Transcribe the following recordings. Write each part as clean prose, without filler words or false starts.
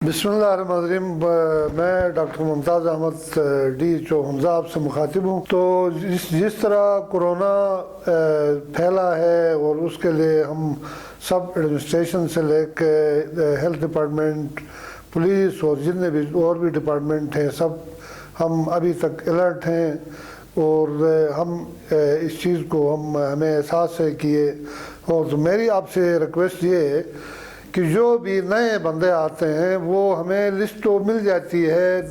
بسم اللہ الرحمن الرحیم۔ میں ڈاکٹر ممتاز احمد DHO حمزہ آپ سے مخاطب ہوں۔ تو جس طرح کورونا پھیلا ہے اور اس کے لیے ہم سب ایڈمنسٹریشن سے لے کے ہیلتھ ڈپارٹمنٹ، پولیس اور جتنے بھی اور بھی ڈپارٹمنٹ ہیں، سب ہم ابھی تک الرٹ ہیں اور ہم اس چیز کو ہمیں احساس ہے کہ اور میری آپ سے ریکویسٹ یہ ہے کہ جو بھی نئے بندے آتے ہیں وہ ہمیں لسٹ تو مل جاتی ہے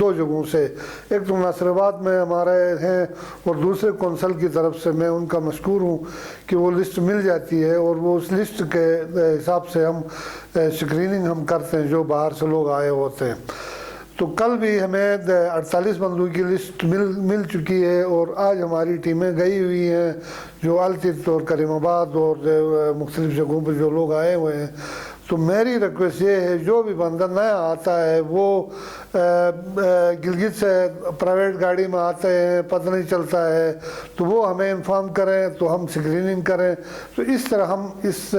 دو جگہوں سے، ایک تو ناصر آباد میں ہمارے ہیں اور دوسرے کونسل کی طرف سے میں ان کا مشکور ہوں کہ وہ لسٹ مل جاتی ہے اور وہ اس لسٹ کے حساب سے ہم اسکریننگ ہم کرتے ہیں جو باہر سے لوگ آئے ہوتے ہیں۔ تو کل بھی ہمیں 48 بندوں کی لسٹ مل چکی ہے اور آج ہماری ٹیمیں گئی ہوئی ہیں جو التت اور کریم آباد اور مختلف جگہوں پہ جو لوگ آئے ہوئے ہیں۔ تو میری ریکویسٹ یہ ہے جو بھی بندہ نیا آتا ہے وہ گلگت سے پرائیویٹ گاڑی میں آتے ہیں، پتہ نہیں چلتا ہے، تو وہ ہمیں انفارم کریں تو ہم اسکریننگ کریں، تو اس طرح ہم اس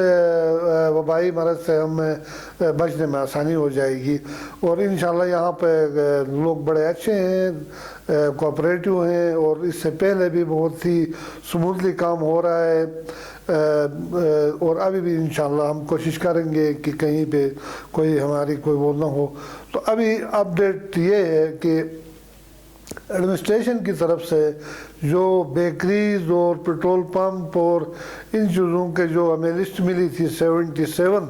وبائی مرض سے ہمیں بچنے میں آسانی ہو جائے گی۔ اور انشاءاللہ یہاں پہ لوگ بڑے اچھے ہیں، کوآپریٹو ہیں اور اس سے پہلے بھی بہت ہی سموتھلی کام ہو رہا ہے اور ابھی بھی انشاءاللہ ہم کوشش کریں گے کہ کہیں پہ ہماری کوئی وہ نہ ہو۔ تو ابھی اپڈیٹ یہ ہے کہ ایڈمنسٹریشن کی طرف سے جو بیکریز اور پیٹرول پمپ اور ان چیزوں کے جو ہمیں لسٹ ملی تھی 77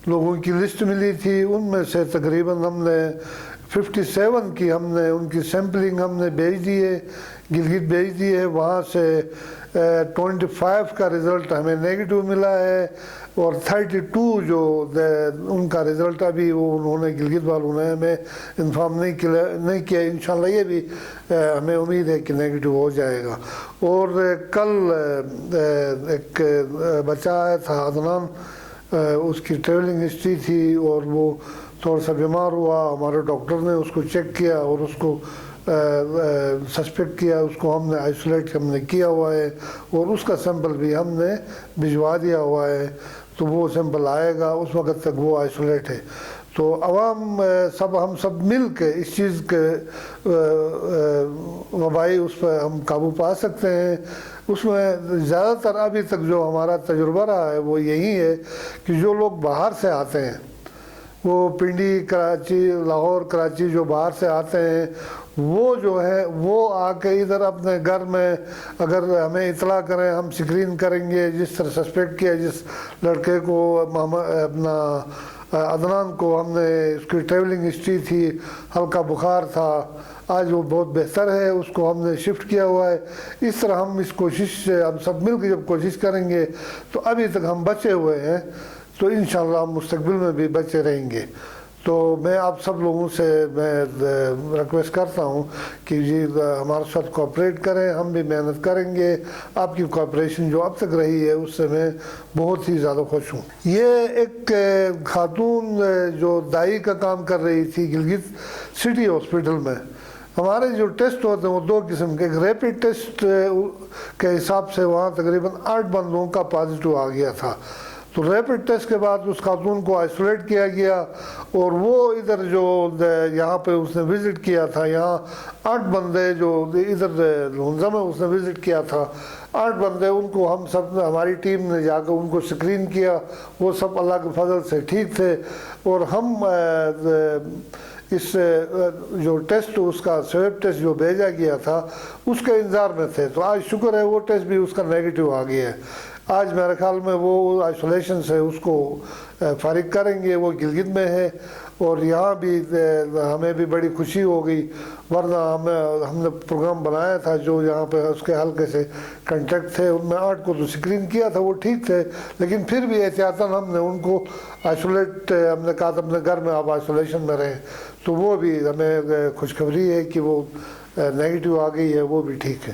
لوگوں کی لسٹ ملی تھی، ان میں سے تقریباً ہم نے 57 کی ہم نے ان کی سیمپلنگ ہم نے بھیج دی ہے، گلگت بھیج دی ہے، وہاں سے 25 کا رزلٹ ہمیں نیگیٹو ملا ہے اور 32 جو ان کا رزلٹ ابھی انہوں نے گلگت والوں نے ہمیں انفارم نہیں کیا، انشاءاللہ یہ بھی ہمیں امید ہے کہ نیگیٹو ہو جائے گا۔ اور کل ایک بچہ آیا تھا عدنان، اس کی ٹریولنگ ہسٹری تھی اور وہ تھوڑا سا بیمار ہوا، ہمارے ڈاکٹر نے اس کو چیک کیا اور اس کو سسپیکٹ کیا، اس کو ہم نے آئسولیٹ ہم نے کیا ہوا ہے اور اس کا سیمپل بھی ہم نے بھجوا دیا ہوا ہے، تو وہ سیمپل آئے گا، اس وقت تک وہ آئسولیٹ ہے۔ تو عوام ہم سب مل کے اس چیز کے وبائی اس پہ ہم قابو پا سکتے ہیں۔ اس میں زیادہ تر ابھی تک جو ہمارا تجربہ رہا ہے وہ یہی ہے کہ جو لوگ باہر سے آتے ہیں، وہ پنڈی، کراچی، لاہور، کراچی جو باہر سے آتے ہیں، وہ جو ہے وہ آ کے ادھر اپنے گھر میں اگر ہمیں اطلاع کریں، ہم اسکرین کریں گے۔ جس طرح سسپیکٹ کیا جس لڑکے کو اپنا عدنان کو، ہم نے اس کی ٹریولنگ ہسٹری تھی، ہلکا بخار تھا، آج وہ بہت بہتر ہے، اس کو ہم نے شفٹ کیا ہوا ہے۔ اس طرح ہم اس کوشش سے ہم سب مل کے جب کوشش کریں گے تو ابھی تک ہم بچے ہوئے ہیں تو انشاءاللہ ہم مستقبل میں بھی بچے رہیں گے۔ تو میں آپ سب لوگوں سے میں ریکویسٹ کرتا ہوں کہ جی ہمارے ساتھ کوآپریٹ کریں، ہم بھی محنت کریں گے۔ آپ کی کوآپریشن جو اب تک رہی ہے اس سے میں بہت ہی زیادہ خوش ہوں۔ یہ ایک خاتون جو دائی کا کام کر رہی تھی گلگت سٹی ہاسپٹل میں، ہمارے جو ٹیسٹ ہوتے ہیں وہ دو قسم کے، ایک ریپڈ ٹیسٹ کے حساب سے وہاں تقریباً 8 بندوں کا پازیٹو آ گیا تھا۔ تو ریپڈ ٹیسٹ کے بعد اس خاتون کو آئسولیٹ کیا گیا اور وہ ادھر جو یہاں پہ اس نے وزٹ کیا تھا، یہاں 8 بندے جو ادھر ہنزا میں اس نے وزٹ کیا تھا، 8 بندے، ان کو ہم سب ہماری ٹیم نے جا کر ان کو اسکرین کیا، وہ سب اللہ کے فضل سے ٹھیک تھے۔ اور ہم اس جو ٹیسٹ اس کا سویب ٹیسٹ جو بھیجا گیا تھا اس کے انتظار میں تھے، تو آج شکر ہے وہ ٹیسٹ بھی اس کا نیگیٹو آ گیا ہے۔ آج میرے خیال میں وہ آئسولیشن سے اس کو فارغ کریں گے، وہ گلگت میں ہے اور یہاں بھی ہمیں بھی بڑی خوشی ہو گئی، ورنہ ہم نے پروگرام بنایا تھا جو یہاں پہ اس کے حلقے سے کنٹیکٹ تھے، ان میں 8 کو تو اسکرین کیا تھا، وہ ٹھیک تھے، لیکن پھر بھی احتیاطاً ہم نے ان کو آئسولیٹ، ہم نے کہا تھا اپنے گھر میں آپ آئسولیشن میں رہیں، تو وہ بھی ہمیں خوشخبری ہے کہ وہ نیگیٹو آ گئی ہے، وہ بھی ٹھیک ہے۔